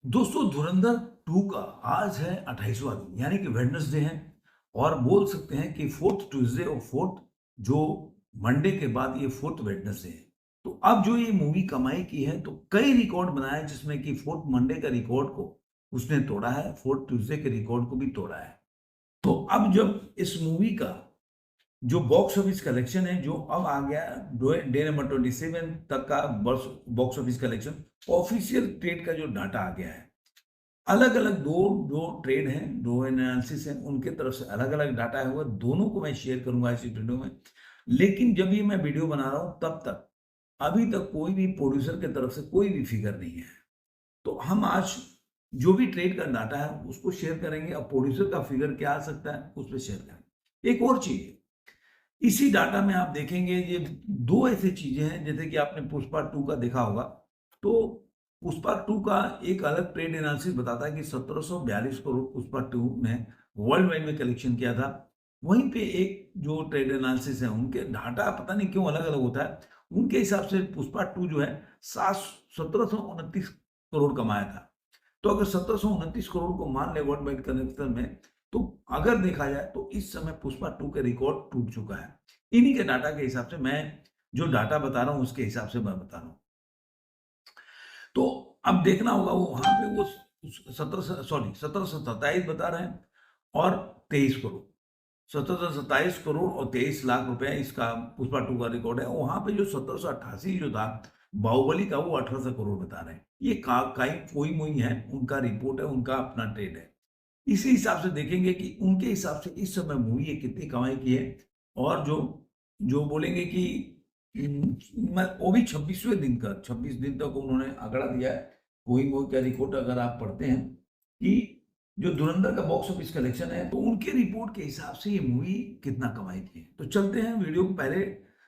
दोस्तों धुरंधर 2 का आज है 28वां दिन यानी कि वेडनेसडे है और बोल सकते हैं कि फोर्थ ट्यूसडे और फोर्थ जो मंडे के बाद ये फोर्थ वेडनेसडे है। तो अब जो ये मूवी कमाई की है तो कई रिकॉर्ड बनाए जिसमें कि फोर्थ मंडे का रिकॉर्ड को उसने तोड़ा है, फोर्थ ट्यूसडे के रिकॉर्ड को भी तोड़ा है। तो अब जब इस मूवी का जो बॉक्स ऑफिस कलेक्शन है जो अब आ गया डे नंबर 27 तक का box office collection official trade का जो डाटा आ गया है। अलग-अलग 2 जो ट्रेड हैं, 2 एनालिसिस हैं, उनके तरफ से अलग-अलग डाटा है, वो दोनों को मैं शेयर करूँगा इस वीडियो में। लेकिन जब ये मैं वीडियो बना रहा हूँ तब तक, अभी तक कोई भी प्रोड्यूसर की तरफ से कोई भी फिगर नहीं है। तो हम आज जो भी ट्रेड का डाटा है उसको शेयर करेंगे और प्रोड्यूसर का फिगर क्या आ सकता है उस पे शेयर करेंगे। एक और चीज़, इसी डाटा में आप देखेंगे ये 2 ऐसी चीज़ें हैं जैसे कि आपने पुष्पा 2 का देखा होगा, तो पुष्पा 2 का एक अलग ट्रेड एनालिसिस बताता है कि 1742 करोड़ पुष्पा 2 ने वर्ल्ड वाइड में कलेक्शन किया था। वहीं पे एक जो ट्रेड एनालिसिस है उनके डाटा पता नहीं क्यों अलग-अलग होता है। उनके हिसाब से पुष्पा 2 जो है 1729 करोड़ कमाया था। तो अगर 1729 करोड़ को मान लें वर्ल्ड वाइड कलेक्शन में, तो अगर देखा जाए तो इस समय पुष्पा 2 के रिकॉर्ड टूट चुका है। इन्हीं के डाटा के हिसाब से मैं जो डाटा बता रहा हूँ उसके हिसाब से मैं बता रहा हूँ। तो अब देखना होगा वो वहाँ पे वो 1727 बता रहे हैं और 23 करोड़। 1727 करोड़ और 23 लाख रुपए इसका पुष्पा 2 का रिकॉर्ड है। वहाँ पे जो 1788 जो था बाहुबली का वो 1800 करोड़ बता रहे हैं। ये का काई कोई मोई है, उनका रिपोर्ट है, उनका अपना ट्रेड है। इसी हिसाब से देखेंगे कि उनके हिसाब से इस समय मूवी ये कितनी कमाई की है और जो जो बोलेंगे कि वो भी 26वें दिन का 26 दिन तक उन्होंने आंकड़ा दिया है। कोई मूवी का रिकॉर्ड अगर आप पढ़ते हैं कि जो धुरंधर का बॉक्स ऑफिस कलेक्शन है तो उनके रिपोर्ट के हिसाब से ये मूवी कितना कमाई की है। तो चलते हैं वीडियो को, पहले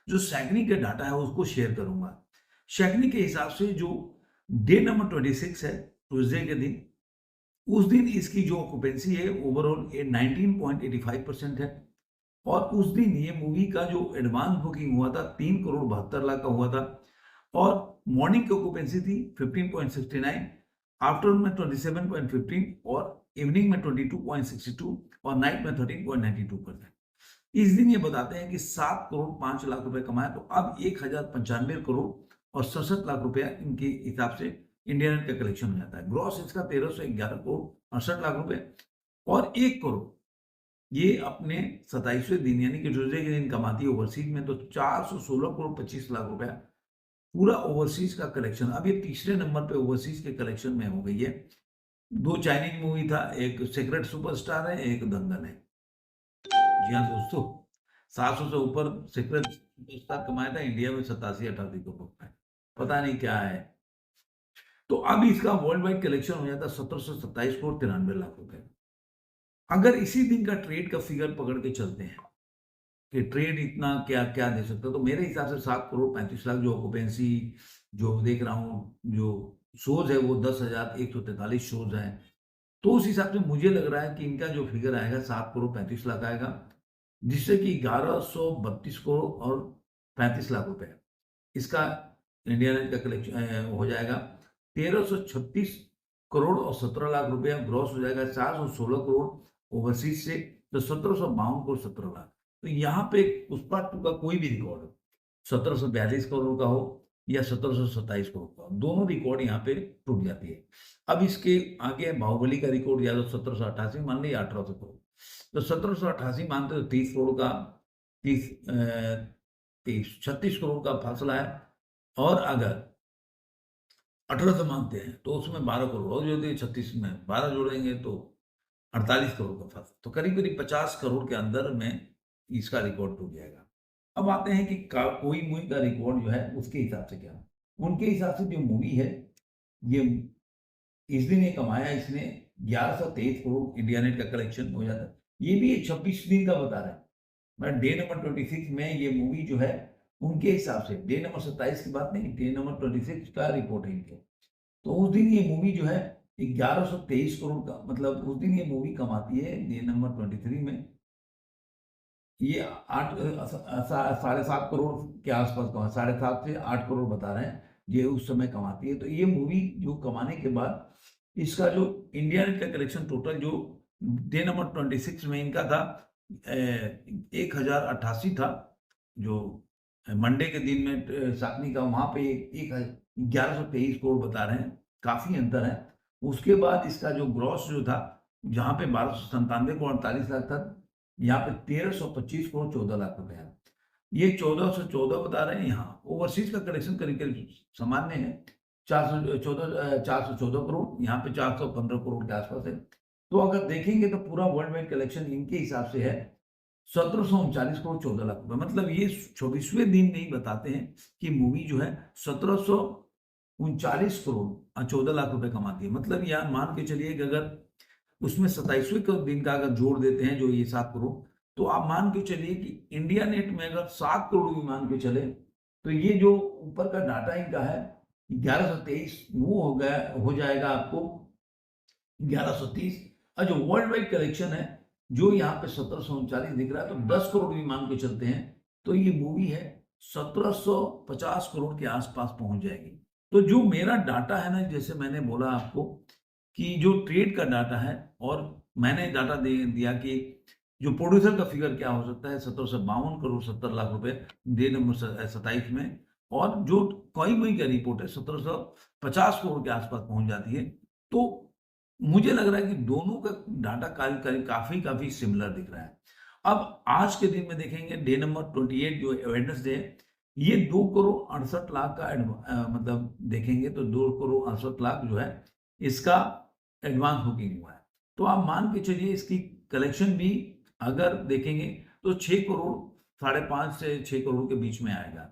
जो सैकनी का डाटा है उसको शेयर करूंगा। सैकनी के हिसाब से जो डे नंबर 26 है ट्यूसडे के दिन, उस दिन इसकी जो ऑक्यूपेंसी है ओवरऑल ये 19.85% है और उस दिन ये मूवी का जो एडवांस बुकिंग हुआ था 3 करोड़ 72 लाख का हुआ था और मॉर्निंग की ऑक्यूपेंसी थी 15.69, आफ्टरनून में 27.15 और इवनिंग में 22.62 और नाइट में 13.92%। इस दिन ये बताते हैं कि 7 करोड़ 5 लाख रुपए कमाए, तो अब 1095 करोड़ और 67 लाख रुपया इनके हिसाब से इंडिया नेट का कलेक्शन हो जाता है। ग्रॉस इसका 1311 करोड़ 68 लाख रुपए और 1 करोड़ ये अपने 27वें दिन यानी कि ट्यूसडे के दिन कमाती है ओवरसीज में, तो 416 करोड़ 25 लाख रुपया पूरा ओवरसीज का कलेक्शन। अब ये तीसरे नंबर पे ओवरसीज के कलेक्शन में हो गई है। 2 चाइनीज मूवी था, एक सीक्रेट सुपरस्टार है, एक दंगल है। जी हाँ दोस्तों, 700 से ऊपर सीक्रेट सुपरस्टार कमाया था, इंडिया में 87-88 करोड़ रुपए, पता नहीं क्या है। तो अब इसका वर्ल्ड वाइड कलेक्शन हो जाता है 1727 करोड़ 93 लाख रुपए। अगर इसी दिन का ट्रेड का फिगर पकड़ के चलते हैं कि ट्रेड इतना क्या क्या दे सकता है, तो मेरे हिसाब से 7 करोड़ 35 लाख जो ऑक्यूपेंसी जो देख रहा हूँ, जो शोज है वो 10,143 शोज हैं। तो उस हिसाब से मुझे लग रहा है कि इनका जो फिगर आएगा 7 करोड़ 35 लाख आएगा, जिससे कि 1132 करोड़ और 35 लाख रुपए इसका इंडिया नेट का कलेक्शन हो जाएगा। 1336 करोड़ और 17 लाख रुपया ग्रॉस हो जाएगा। 416 करोड़ ओवरसीज से, तो 1752 करोड़ 17 लाख। तो यहाँ पे पुष्पा 2 का कोई भी रिकॉर्ड हो, 1742 करोड़ का हो या 1727 करोड़ का हो, दोनों रिकॉर्ड यहाँ पे टूट जाती है। अब इसके आगे बाहुबली का रिकॉर्ड या तो 1788 मान लीजिए 1800 करोड़, तो 1788 मानते तो 30 करोड़ का 36 करोड़ का फासला है और अगर 1800 मानते हैं तो उसमें 12 करोड़ और जोड़ दिए, 36 में 12 जोड़ेंगे तो 48 करोड़ का फासला, तो करीब करीब 50 करोड़ के अंदर में इसका रिकॉर्ड टूट जाएगा। अब आते हैं कि कोई मूवी का रिकॉर्ड जो है उसके हिसाब से क्या, उनके हिसाब से जो मूवी है ये इस दिन ये कमाया इसने 1123 करोड़, इंडिया नेट का कलेक्शन हो जाता है। ये भी 26 दिन का बता रहा है। मैं डे नंबर 26 में ये मूवी जो है उनके हिसाब से, डे नंबर 27 की बात नहीं, डे नंबर 26 का रिपोर्ट है इनके। तो उस दिन ये मूवी जो है 1123 करोड़ का, मतलब उस दिन ये मूवी कमाती है डे नंबर 23 में ये 8 7.5 करोड़ के आसपास कमा, 7.5 से 8 करोड़ बता रहे हैं ये उस समय कमाती है। तो ये मूवी जो कमाने के बाद इसका जो इंडिया नेट का कलेक्शन टोटल जो डे नंबर 26 में इनका था 1088 था, जो मंडे के दिन में साकनी का वहाँ पे 1123 करोड़ बता रहे हैं, काफ़ी अंतर है। उसके बाद इसका जो ग्रॉस जो था, जहाँ पे 1297 करोड़ 48 लाख था, यहाँ पे 1325 करोड़ 14 लाख रुपए है। ये 1414 बता रहे हैं यहाँ। ओवरसीज का कलेक्शन करीब करीब सामान्य है, 414 करोड़, यहाँ पे 415 करोड़ के आसपास है। तो अगर देखेंगे तो पूरा वर्ल्ड वाइड कलेक्शन इनके हिसाब से है 1739 करोड़ 14 लाख रुपए। मतलब ये 24वें दिन नहीं बताते हैं कि मूवी जो है 1739 करोड़ 14 लाख रुपए कमाती है। मतलब यहाँ मान के चलिए कि अगर उसमें 27वें दिन का अगर जोड़ देते हैं जो ये 7 करोड़, तो आप मान के चलिए कि इंडिया नेट में अगर 7 करोड़ भी मान के चले, तो ये जो ऊपर का डाटा इनका है 1123 वो हो जाएगा आपको 1130। और जो वर्ल्ड वाइड कलेक्शन है जो यहाँ पे 1739 दिख रहा है, तो 10 करोड़ भी मान के चलते हैं तो ये मूवी है 1750 करोड़ के आसपास पहुंच जाएगी। तो जो मेरा डाटा है ना, जैसे मैंने बोला आपको कि जो ट्रेड का डाटा है, और मैंने डाटा दिया कि जो प्रोड्यूसर का फिगर क्या हो सकता है 1752 करोड़ 70 लाख रुपए डे नंबर 27 में, और जो कोई का रिपोर्ट है 1750 करोड़ के आसपास पहुंच जाती है। तो मुझे लग रहा है कि दोनों का डाटा काफी सिमिलर दिख रहा है। अब आज के दिन में देखेंगे डे नंबर 28 जो वेडनेसडे है, ये 2 करोड़ 68 लाख का मतलब देखेंगे तो 2 करोड़ 68 लाख जो है इसका एडवांस बुकिंग हुआ है। तो आप मान के चलिए इसकी कलेक्शन भी अगर देखेंगे तो 6 करोड़ 5.5 से 6 करोड़ के बीच में आएगा।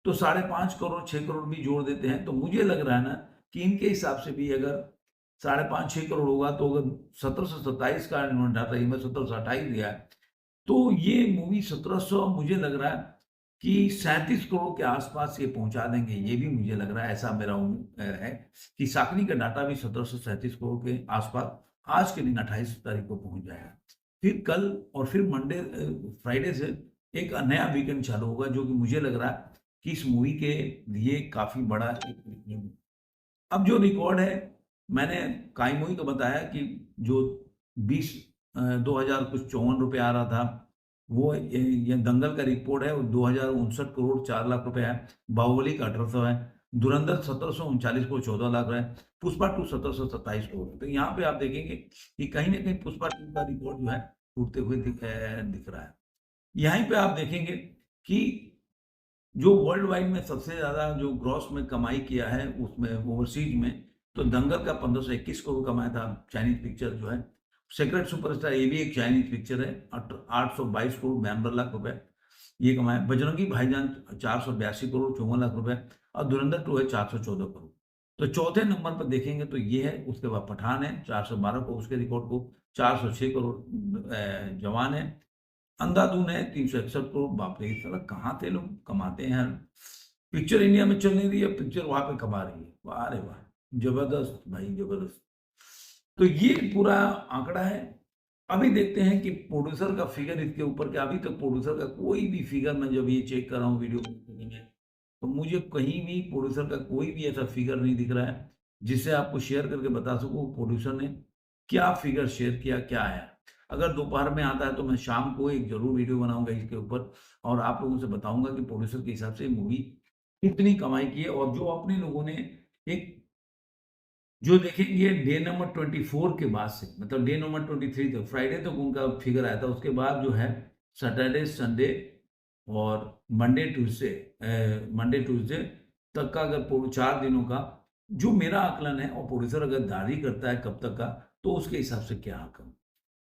तो 5.5 करोड़ 6 करोड़ भी जोड़ देते हैं तो मुझे लग रहा है ना कि इनके हिसाब से भी अगर 5.5-6 करोड़ होगा, तो अगर 1727 का डाटा ये मैं 1728 दिया है, तो ये मूवी 1700 मुझे लग रहा है कि 37 करोड़ के आसपास ये पहुंचा देंगे। ये भी मुझे लग रहा है, ऐसा मेरा है कि साकनी का डाटा भी 1737 करोड़ के आसपास आज के दिन 28 तारीख को पहुंच जाएगा। फिर कल और फिर मंडे फ्राइडे से एक नया वीकेंड चालू होगा, जो कि मुझे लग रहा है कि इस मूवी के लिए काफी बड़ा एक। अब जो रिकॉर्ड है, मैंने काई मूवी का बताया कि जो 20,000 कुछ 54 रुपये आ रहा था, वो ये दंगल का रिपोर्ट है, वो 2059 करोड़ 4 लाख रुपए है। बाहुबली का 1800 है। धुरंधर 1739 करोड़ 14 लाख है। पुष्पा 2 1727 करोड़। तो यहाँ पे आप देखेंगे कि कहीं ना कहीं पुष्पा 2 का रिकॉर्ड जो है टूटते हुए दिख रहा है। यहीं पे आप देखेंगे कि जो वर्ल्ड वाइड में सबसे ज्यादा जो ग्रॉस में कमाई किया है उसमें ओवरसीज में, तो दंगल का 1521 करोड़ कमाया था चाइनीज पिक्चर जो है। सेक्रेट सुपरस्टार ये भी एक चाइनीज पिक्चर है, 822 करोड़ 92 लाख रुपए ये कमाया। बजरंगी भाईजान 482 करोड़ 54 लाख रुपए, और धुरंधर 2 है 414 करोड़। तो चौथे नंबर पर देखेंगे तो ये है। उसके बाद पठान है 412 करोड़ उसके रिकॉर्ड को, 406 करोड़ जवान है। अंधाधुन है 361 करोड़। बाप रे, साला कहाँ थे लोग, कमाते हैं। पिक्चर इंडिया में चल नहीं रही है, पिक्चर वहां पे कमा रही है। वाह रे वाह, जबरदस्त भाई जबरदस्त। तो ये पूरा आंकड़ा है। अभी देखते हैं कि प्रोड्यूसर का फिगर इसके ऊपर क्या। अभी तक प्रोड्यूसर का कोई भी फिगर, मैं जब ये चेक कर रहा हूँ वीडियो में, तो मुझे कहीं भी प्रोड्यूसर का कोई भी ऐसा फिगर नहीं दिख रहा है जिससे आपको शेयर करके बता सकूं प्रोड्यूसर ने क्या फिगर शेयर किया, क्या आया। अगर दोपहर में आता है तो मैं शाम को एक जरूर वीडियो बनाऊंगा इसके ऊपर, और आप लोगों से बताऊंगा कि प्रोड्यूसर के हिसाब से मूवी कितनी कमाई की है। और जो अपने लोगों ने एक जो देखेंगे डे नंबर 24 के बाद से, मतलब डे नंबर 23 तक, फ्राइडे तक उनका फिगर आया था। उसके बाद जो है सैटरडे संडे और मंडे ट्यूसडे तक का अगर 4 दिनों का जो मेरा आकलन है, और प्रोड्यूसर अगर दारी करता है कब तक का, तो उसके हिसाब से क्या आकलन।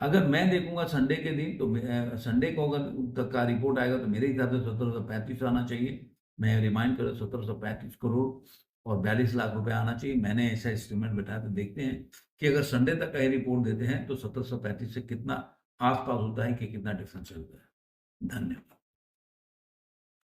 अगर मैं देखूंगा संडे के दिन, तो संडे को अगर तक का रिपोर्ट आएगा तो मेरे हिसाब से 1735 आना चाहिए। मैं रिमाइंड करूँ 1735 करोड़ और 42 लाख रुपए आना चाहिए। मैंने ऐसा एस्टिमेट बैठाया। तो देखते हैं कि अगर संडे तक का ही रिपोर्ट देते हैं तो 1735 से कितना आसपास होता है, कि कितना डिफरेंस होता है। धन्यवाद।